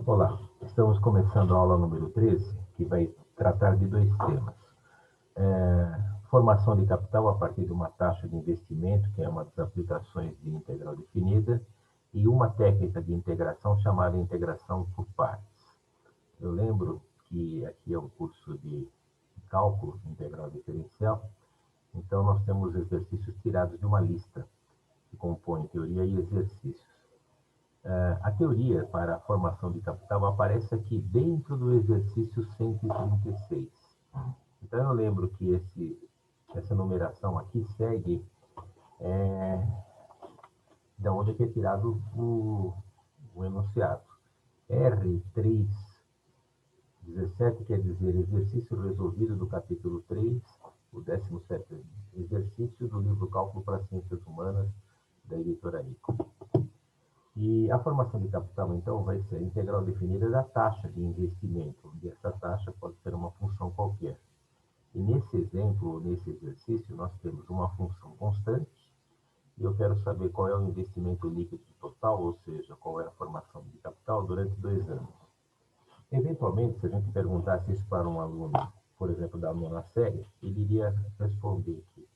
Olá, estamos começando a aula número 13, que vai tratar de dois temas. Formação de capital a partir de uma taxa de investimento, que é uma das aplicações de integral definida, e uma técnica de integração chamada integração por partes. Eu lembro que aqui é um curso de cálculo integral diferencial, então nós temos exercícios tirados de uma lista, que compõe teoria e exercícios. A teoria para a formação de capital aparece aqui dentro do exercício 136. Então, eu lembro que essa numeração aqui segue da onde é tirado o enunciado. R317 quer dizer exercício resolvido do capítulo 3, o 17º exercício do livro Cálculo para Ciências Humanas, da editora Nico. E a formação de capital, então, vai ser a integral definida da taxa de investimento, onde essa taxa pode ser uma função qualquer. E nesse exemplo, nesse exercício, nós temos uma função constante, e eu quero saber qual é o investimento líquido total, ou seja, qual é a formação de capital durante 2 anos. Eventualmente, se a gente perguntasse isso para um aluno, por exemplo, da nona série, ele iria responder que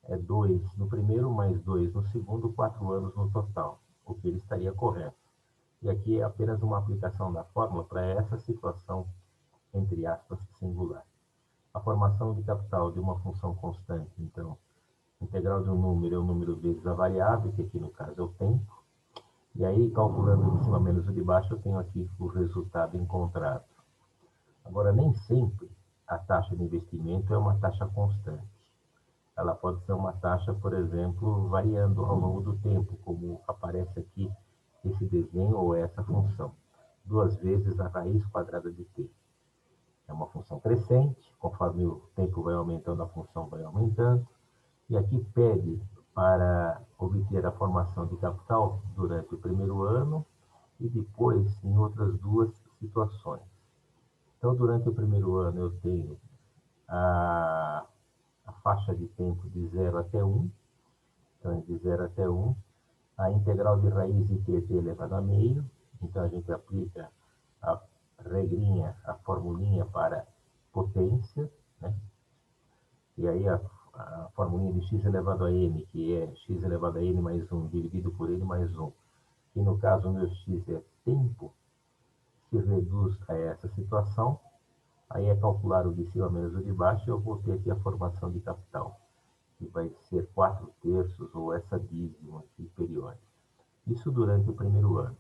é 2 no primeiro mais 2 no segundo, 4 anos no total, o que ele estaria correto. E aqui é apenas uma aplicação da fórmula para essa situação, entre aspas, singular. A formação de capital de uma função constante, então, integral de um número é o número vezes a variável, que aqui no caso é o tempo, e aí, calculando o de cima menos o de baixo, eu tenho aqui o resultado encontrado. Agora, nem sempre a taxa de investimento é uma taxa constante. Ela pode ser uma taxa, por exemplo, variando ao longo do tempo, como aparece aqui esse desenho ou essa função. 2 vezes a raiz quadrada de t. É uma função crescente, conforme o tempo vai aumentando, a função vai aumentando. E aqui pede para obter a formação de capital durante o primeiro ano e depois em outras 2 situações. Então, durante o primeiro ano, eu tenho a faixa de tempo de 0 até 1, então de 0 até 1, a integral de raiz de t elevado a meio, então a gente aplica a regrinha, a formulinha para potência, né? E aí a formulinha de x elevado a n, que é x elevado a n mais 1 dividido por n mais 1, que no caso o meu x é tempo, se reduz a essa situação. Aí é calcular o de cima menos o de baixo, e eu vou ter aqui a formação de capital, que vai ser 4/3 ou essa dízima aqui periódica. Isso durante o primeiro ano.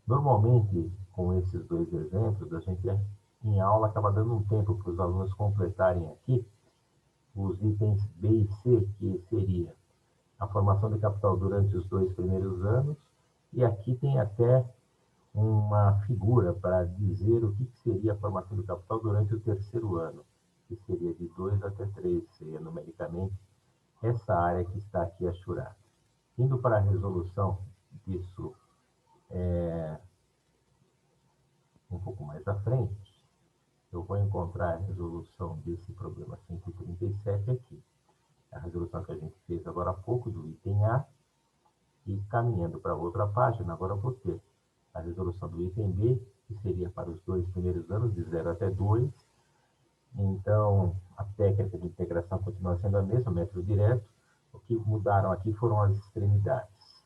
Normalmente, com esses 2 exemplos, a gente em aula acaba dando um tempo para os alunos completarem aqui os itens B e C, que seria a formação de capital durante os 2 primeiros anos, e aqui tem até uma figura para dizer o que seria a formação de capital durante o terceiro ano, que seria de 2 até 3, seria numericamente essa área que está aqui achurada. Indo para a resolução disso um pouco mais à frente, eu vou encontrar a resolução desse problema 137 aqui. A resolução que a gente fez agora há pouco do item A, e caminhando para outra página, agora eu vou ter a resolução do item B, que seria para os 2 primeiros anos, de 0 até 2. Então, a técnica de integração continua sendo a mesma, método direto. O que mudaram aqui foram as extremidades.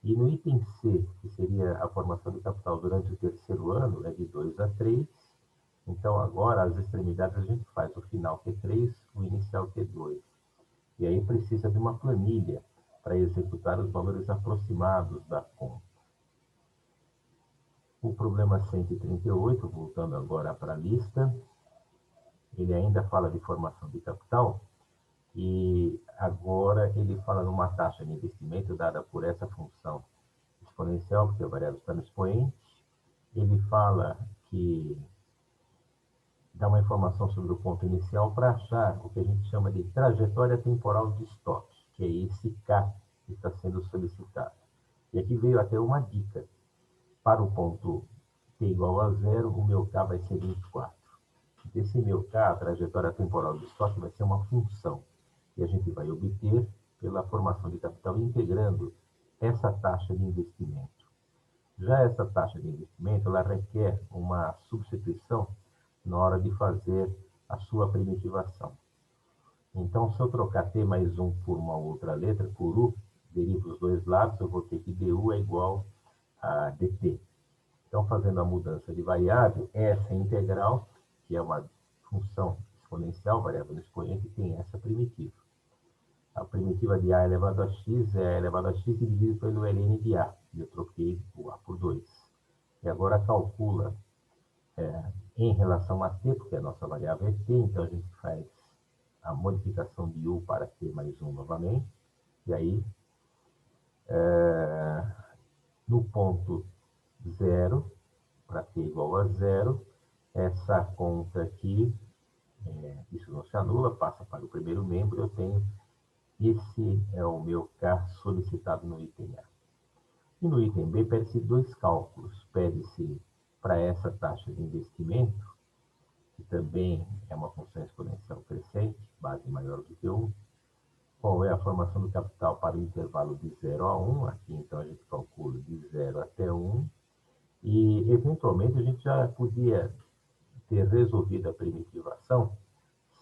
E no item C, que seria a formação de capital durante o terceiro ano, é de 2 a 3. Então, agora, as extremidades a gente faz o final Q3, o inicial Q2. E aí precisa de uma planilha para executar os valores aproximados da conta. O problema 138, voltando agora para a lista, ele ainda fala de formação de capital, e agora ele fala numa taxa de investimento dada por essa função exponencial, porque a variável está no expoente. Ele fala que dá uma informação sobre o ponto inicial para achar o que a gente chama de trajetória temporal de estoque, que é esse K que está sendo solicitado. E aqui veio até uma dica. Para o ponto t igual a 0, o meu K vai ser 24. Esse meu K, a trajetória temporal de estoque, vai ser uma função. E a gente vai obter pela formação de capital integrando essa taxa de investimento. Já essa taxa de investimento, ela requer uma substituição na hora de fazer a sua primitivação. Então, se eu trocar t mais 1 por uma outra letra, por u, derivo os dois lados, eu vou ter que du é igual a dt. Então, fazendo a mudança de variável, essa integral, que é uma função exponencial, variável expoente, tem essa primitiva. A primitiva de a elevado a x é a elevado a x dividido pelo ln de a. E eu troquei o a por 2. E agora calcula em relação a t, porque a nossa variável é t, então a gente faz a modificação de u para t mais 1 novamente. E aí, no ponto 0, para t igual a 0, essa conta aqui, isso não se anula, passa para o primeiro membro, eu tenho esse é o meu K solicitado no item A. E no item B, pede-se dois cálculos. Pede-se para essa taxa de investimento, que também é uma função exponencial crescente, base maior do que 1, qual é a formação do capital para o intervalo de 0 a 1. Aqui, então, a gente calcula de 0 até 1. E, eventualmente, a gente já podia ter resolvido a primitivação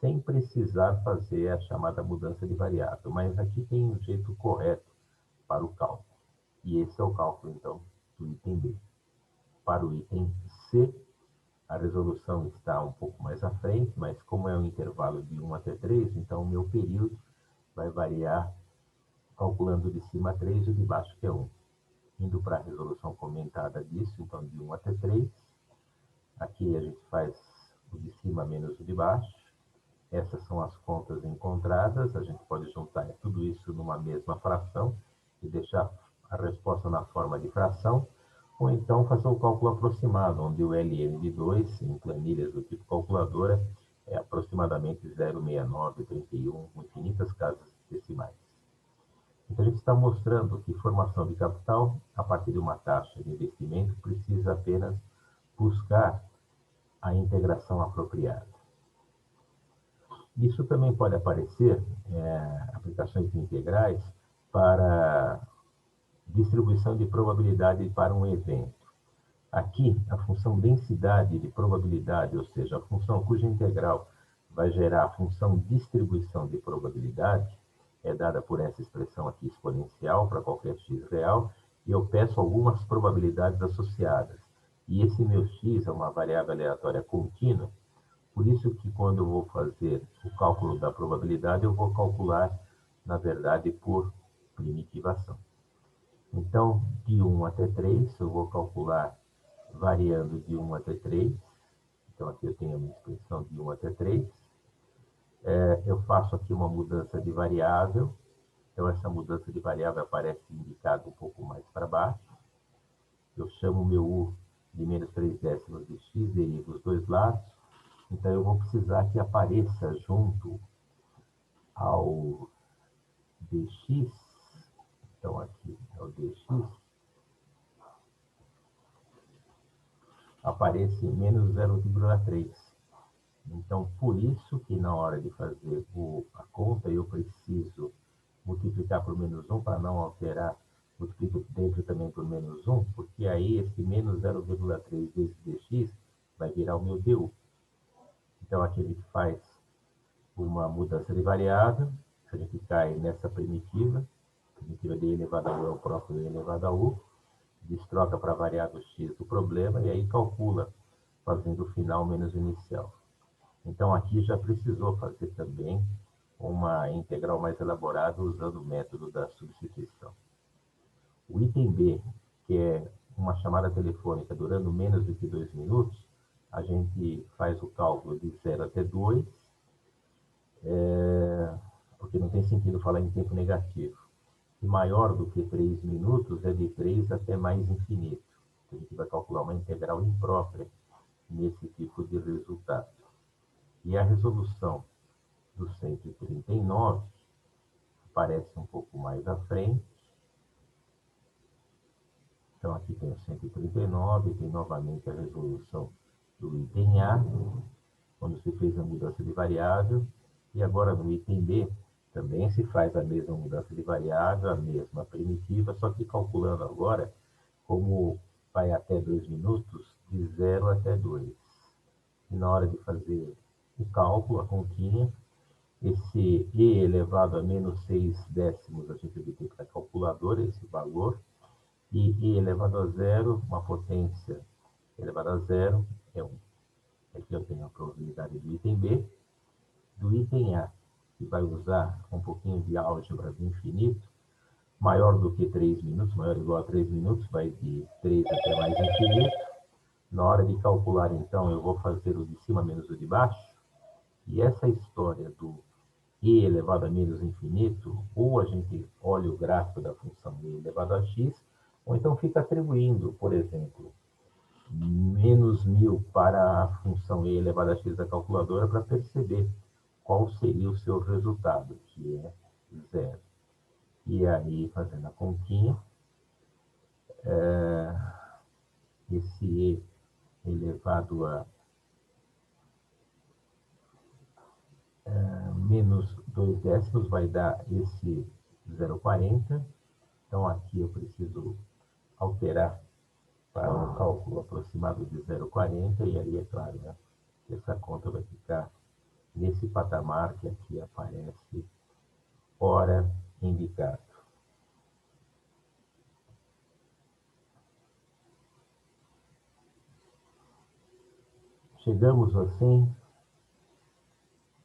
sem precisar fazer a chamada mudança de variável. Mas aqui tem um jeito correto para o cálculo. E esse é o cálculo, então, do item B. Para o item C, a resolução está um pouco mais à frente, mas como é um intervalo de 1 até 3, então o meu período vai variar calculando de cima 3 e de baixo que é 1. Indo para a resolução comentada disso, então de 1 até 3, aqui a gente faz o de cima menos o de baixo. Essas são as contas encontradas, a gente pode juntar tudo isso numa mesma fração e deixar a resposta na forma de fração, ou então fazer o cálculo aproximado, onde o LN de 2, em planilhas do tipo calculadora, é aproximadamente 0,6931, infinitas casas decimais. Então, a gente está mostrando que formação de capital, a partir de uma taxa de investimento, precisa apenas buscar a integração apropriada. Isso também pode aparecer, aplicações integrais, para distribuição de probabilidade para um evento. Aqui, a função densidade de probabilidade, ou seja, a função cuja integral vai gerar a função distribuição de probabilidade, é dada por essa expressão aqui exponencial para qualquer x real, e eu peço algumas probabilidades associadas. E esse meu x é uma variável aleatória contínua, por isso que quando eu vou fazer o cálculo da probabilidade, eu vou calcular, na verdade, por primitivação. Então, de 1 até 3, eu vou calcular variando de 1 até 3. Então, aqui eu tenho a minha expressão de 1 até 3. Eu faço aqui uma mudança de variável. Então, essa mudança de variável aparece indicada um pouco mais para baixo. Eu chamo o meu U de menos 3 décimos de x, derivo os dois lados. Então, eu vou precisar que apareça junto ao dx, então aqui é o dx, aparece menos 0,3. Então, por isso que na hora de fazer a conta, eu preciso multiplicar por menos 1 para não alterar, multiplico dentro também por menos 1, porque aí esse menos 0,3 vezes dx vai virar o meu du. Então, aqui a gente faz uma mudança de variável, a gente cai nessa primitiva de e elevado a u é o próprio e elevado a u, destroca para a variável x do problema e aí calcula fazendo o final menos o inicial. Então, aqui já precisou fazer também uma integral mais elaborada usando o método da substituição. O item B, que é uma chamada telefônica durando menos do que 2 minutos, a gente faz o cálculo de 0 até 2, porque não tem sentido falar em tempo negativo. E maior do que 3 minutos é de 3 até mais infinito. A gente vai calcular uma integral imprópria nesse tipo de resultado. E a resolução do 139 aparece um pouco mais à frente. Então, aqui tem o 139, tem novamente a resolução do item A, quando se fez a mudança de variável. E agora no item B, também se faz a mesma mudança de variável, a mesma primitiva, só que calculando agora como vai até 2 minutos, de 0 até 2. E na hora de fazer o cálculo, a continha, esse e elevado a menos 6 décimos, a gente obtém para a calculadora esse valor, e e elevado a zero, uma potência elevada a zero, é 1. Aqui eu tenho a probabilidade do item B, do item A, que vai usar um pouquinho de álgebra do infinito, maior do que 3 minutos, maior ou igual a 3 minutos, vai de 3 até mais infinito. Na hora de calcular, então, eu vou fazer o de cima menos o de baixo, e essa história do e elevado a menos infinito, ou a gente olha o gráfico da função e elevado a x, ou então fica atribuindo, por exemplo, menos 1000 para a função e elevado a x da calculadora para perceber qual seria o seu resultado, que é 0. E aí, fazendo a continha, esse e elevado a menos 2 décimos vai dar esse 0,40. Então, aqui eu preciso alterar para um cálculo aproximado de 0,40, e aí, é claro, né, que essa conta vai ficar nesse patamar que aqui aparece, hora indicado. Chegamos, assim,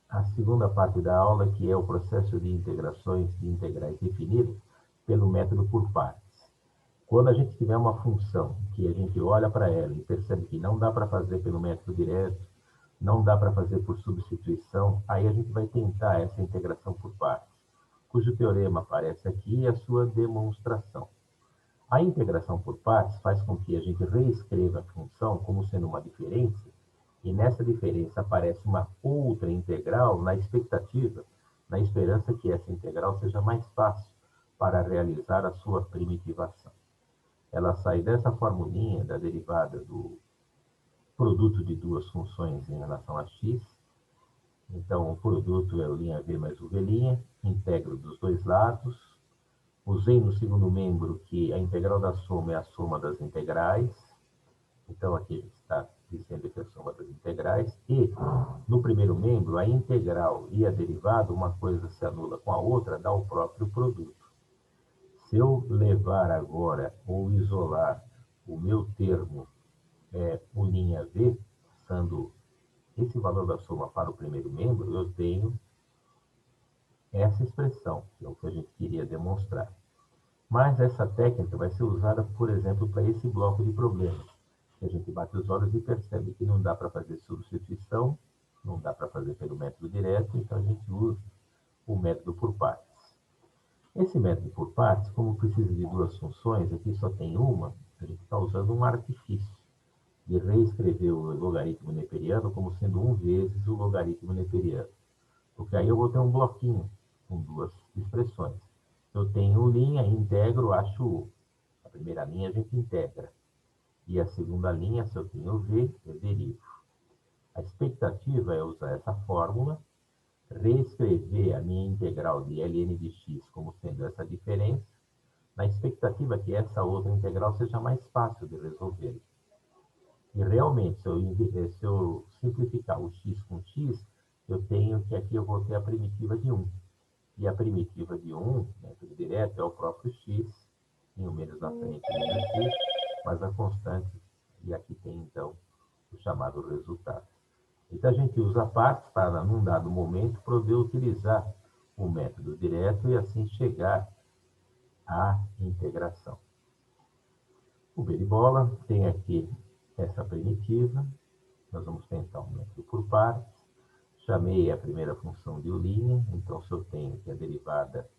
à segunda parte da aula, que é o processo de integrações de integrais definido pelo método por partes. Quando a gente tiver uma função que a gente olha para ela e percebe que não dá para fazer pelo método direto, não dá para fazer por substituição, aí a gente vai tentar essa integração por partes, cujo teorema aparece aqui e a sua demonstração. A integração por partes faz com que a gente reescreva a função como sendo uma diferença, e nessa diferença aparece uma outra integral na expectativa, na esperança que essa integral seja mais fácil para realizar a sua primitivação. Ela sai dessa formulinha da derivada do produto de duas funções em relação a x. Então, o produto é o v mais o v', integro dos dois lados. Usei no segundo membro que a integral da soma é a soma das integrais. Então, aqui a gente está dizendo que é a soma das integrais. E, no primeiro membro, a integral e a derivada, uma coisa se anula com a outra, dá o próprio produto. Se eu levar agora, ou isolar, o meu termo, o v, usando esse valor da soma para o primeiro membro, eu tenho essa expressão, que é o que a gente queria demonstrar. Mas essa técnica vai ser usada, por exemplo, para esse bloco de problemas, que a gente bate os olhos e percebe que não dá para fazer substituição, não dá para fazer pelo método direto, então a gente usa o método por partes. Esse método por partes, como precisa de duas funções, aqui só tem uma, a gente está usando um artifício de reescrever o logaritmo neperiano como sendo 1 vezes o logaritmo neperiano. Porque aí eu vou ter um bloquinho com duas expressões. Eu tenho linha, integro, acho U. A primeira linha a gente integra. E a segunda linha, se eu tenho V, eu derivo. A expectativa é usar essa fórmula, reescrever a minha integral de ln de x como sendo essa diferença, na expectativa que essa outra integral seja mais fácil de resolver. E realmente, se eu simplificar o x com x, eu tenho que aqui eu vou ter a primitiva de 1. E a primitiva de 1, método direto, é o próprio x, em o menos na frente, menos x, mas a constante, e aqui tem, então, o chamado resultado. Então, a gente usa partes para, num dado momento, poder utilizar o método direto e assim chegar à integração. O beribola tem aqui essa primitiva, nós vamos tentar um método por partes. Chamei a primeira função de U', então se eu tenho que a derivada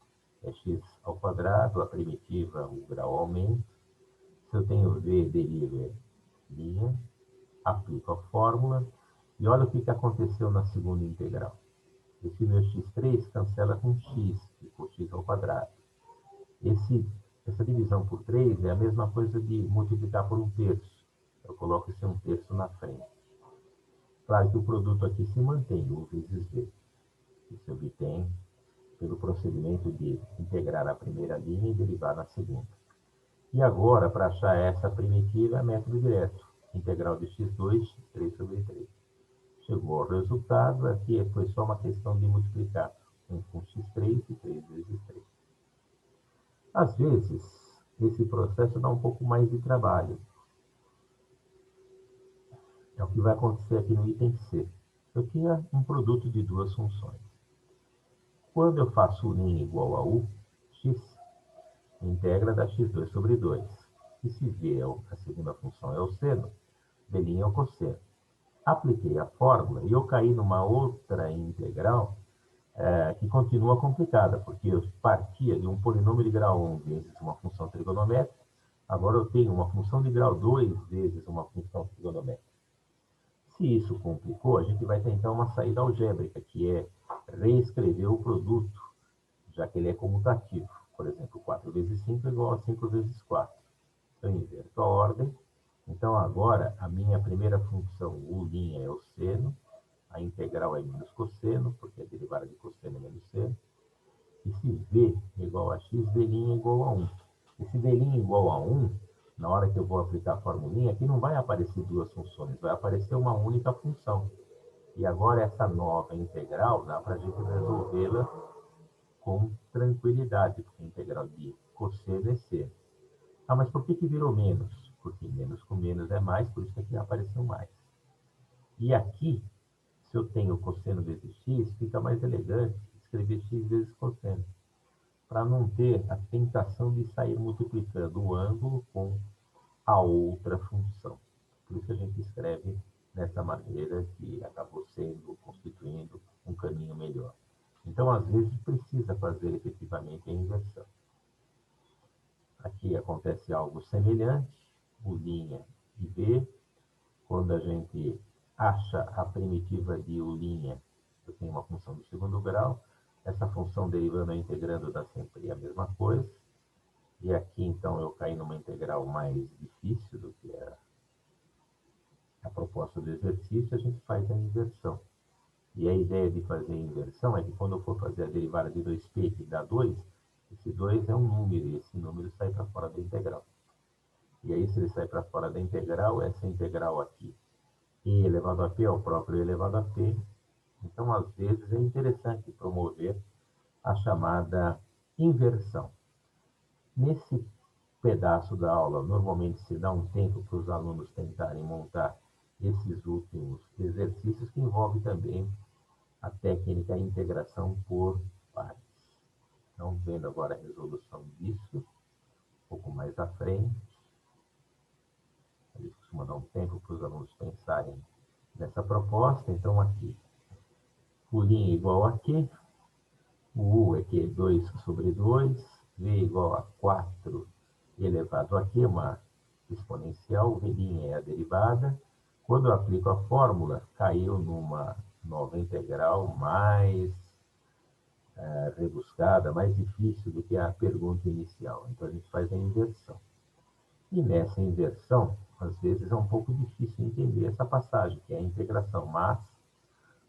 é x ao quadrado, a primitiva, o grau aumenta. Se eu tenho v, deriva linha, aplico a fórmula, e olha o que aconteceu na segunda integral. Esse meu x3 cancela com x, ficou x ao quadrado. Essa divisão por 3 é a mesma coisa de multiplicar por 1/3. Eu coloco esse 1/3 na frente. Claro que o produto aqui se mantém, U vezes V. Isso se obtém pelo procedimento de integrar a primeira linha e derivar na segunda. E agora, para achar essa primitiva, é método direto. Integral de x2, x3 sobre 3. Chegou ao resultado, aqui foi só uma questão de multiplicar 1 com x3 e 3 vezes 3. Às vezes, esse processo dá um pouco mais de trabalho. É o que vai acontecer aqui no item C. Eu tinha um produto de duas funções. Quando eu faço u' igual a u, x integra da x2 sobre 2. E se v, a segunda função, é o seno, b' é o cosseno. Apliquei a fórmula e eu caí numa outra integral que continua complicada, porque eu partia de um polinômio de grau 1 vezes uma função trigonométrica, agora eu tenho uma função de grau 2 vezes uma função trigonométrica. Se isso complicou, a gente vai tentar uma saída algébrica, que é reescrever o produto, já que ele é comutativo. Por exemplo, 4 vezes 5 é igual a 5 vezes 4. Eu inverto a ordem. Então, agora, a minha primeira função, u' é o seno, a integral é menos cosseno, porque a derivada de cosseno é menos seno. E se v é igual a x, v' é igual a 1. Esse v' é igual a 1, na hora que eu vou aplicar a formulinha, aqui não vai aparecer duas funções, vai aparecer uma única função. E agora essa nova integral dá para a gente resolvê-la com tranquilidade, porque a integral de cosseno é seno. Ah, mas por que virou menos? Porque menos com menos é mais, por isso que aqui apareceu mais. E aqui, se eu tenho cosseno vezes x, fica mais elegante escrever x vezes cosseno, para não ter a tentação de sair multiplicando o ângulo com a outra função. Por isso a gente escreve dessa maneira que acabou sendo, constituindo um caminho melhor. Então, às vezes, precisa fazer efetivamente a inversão. Aqui acontece algo semelhante, u' e v. Quando a gente acha a primitiva de u', eu tenho uma função de segundo grau. Essa função derivando e integrando dá sempre a mesma coisa. E aqui, então, eu caí numa integral mais difícil do que a proposta do exercício, a gente faz a inversão. E a ideia de fazer a inversão é que quando eu for fazer a derivada de 2p, que dá 2, esse 2 é um número, e esse número sai para fora da integral. E aí, se ele sai para fora da integral, essa integral aqui, e elevado a p é o próprio elevado a p. Então, às vezes, é interessante promover a chamada inversão. Nesse pedaço da aula, normalmente se dá um tempo para os alunos tentarem montar esses últimos exercícios, que envolve também a técnica de integração por pares. Então, vendo agora a resolução disso, um pouco mais à frente, a gente costuma dar um tempo para os alunos pensarem nessa proposta. Então, aqui, u' igual a quê? O u é que 2 sobre 2, v igual a 4 elevado a quê? Uma exponencial, v' é a derivada. Quando eu aplico a fórmula, caiu numa nova integral mais rebuscada, mais difícil do que a pergunta inicial. Então, a gente faz a inversão. E nessa inversão, às vezes é um pouco difícil entender essa passagem, que é a integração. Mas,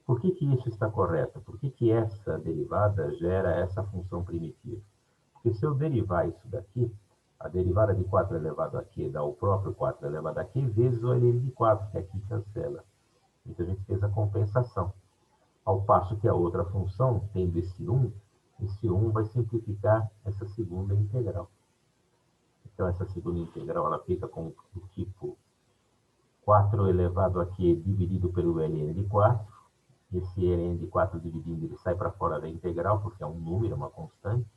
por que isso está correto? Por que essa derivada gera essa função primitiva? Porque se eu derivar isso daqui, a derivada de 4 elevado a q dá o próprio 4 elevado a q vezes o ln de 4, que aqui cancela. Então, a gente fez a compensação. Ao passo que a outra função, tendo esse 1 vai simplificar essa segunda integral. Então, essa segunda integral ela fica com o tipo 4 elevado a q dividido pelo ln de 4. Esse ln de 4 dividindo, ele sai para fora da integral, porque é um número, uma constante.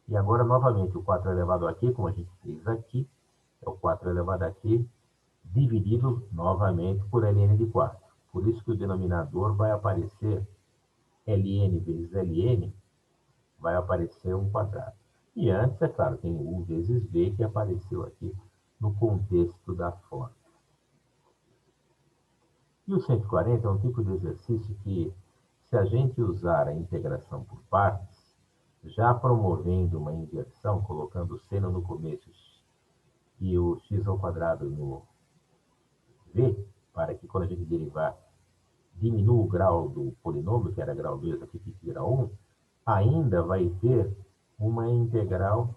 E agora, novamente, o 4 elevado a q, como a gente fez aqui, é o 4 elevado a q dividido novamente por ln de 4. Por isso que o denominador vai aparecer ln vezes ln, vai aparecer um quadrado. E antes, é claro, tem u vezes v, que apareceu aqui no contexto da forma. E o 140 é um tipo de exercício que, se a gente usar a integração por partes, já promovendo uma inversão, colocando o seno no começo e o x ao quadrado no v, para que quando a gente derivar, diminua o grau do polinômio, que era grau 2, aqui fica grau 1, ainda vai ter uma integral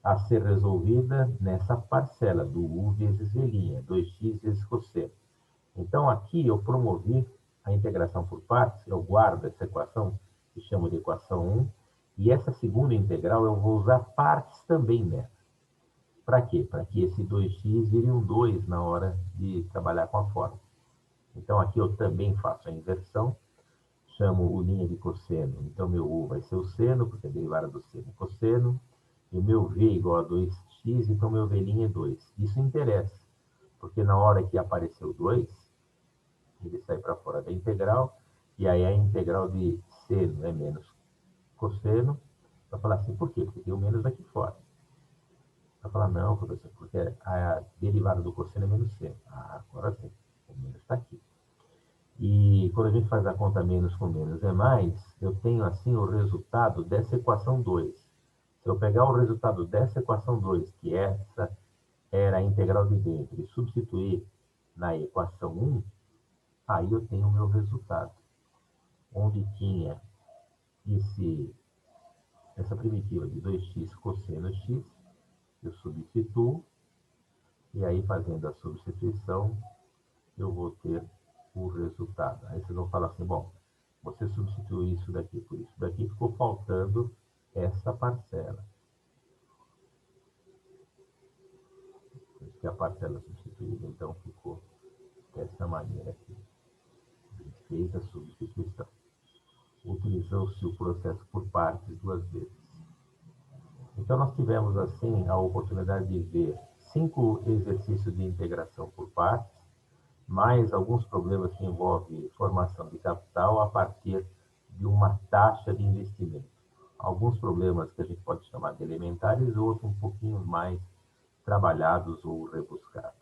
a ser resolvida nessa parcela do U vezes V', 2x vezes cosseno. Então, aqui eu promovi a integração por partes, eu guardo essa equação, que chamo de equação 1, e essa segunda integral eu vou usar partes também nela. Para quê? Para que esse 2x vire um 2 na hora de trabalhar com a fórmula. Então, aqui eu também faço a inversão, chamo o linha de cosseno. Então, meu U vai ser o seno, porque a derivada do seno é cosseno. E o meu V igual a 2x, então meu V' é 2. Isso interessa, porque na hora que apareceu 2, ele sai para fora da integral, e aí a integral de seno é menos cosseno. Vai falar assim, por quê? Porque tem o menos aqui fora. Vai falar, não, professor, porque a derivada do cosseno é menos seno. Ah, agora sim, o menos está aqui. E quando a gente faz a conta menos com menos é mais, eu tenho assim o resultado dessa equação 2. Se eu pegar o resultado dessa equação 2, que essa era a integral de dentro, e substituir na equação 1, aí eu tenho o meu resultado. Onde tinha essa primitiva de 2x cosseno x, eu substituo, e aí fazendo a substituição, eu vou ter o resultado. Aí vocês vão falar assim, bom, você substituiu isso daqui por isso daqui, ficou faltando essa parcela. Por isso que a parcela substituída, então, ficou dessa maneira aqui. A gente fez a substituição. Utilizou-se o processo por partes duas vezes. Então, nós tivemos, assim, a oportunidade de ver 5 exercícios de integração por partes, mais alguns problemas que envolvem formação de capital a partir de uma taxa de investimento. Alguns problemas que a gente pode chamar de elementares, outros um pouquinho mais trabalhados ou rebuscados.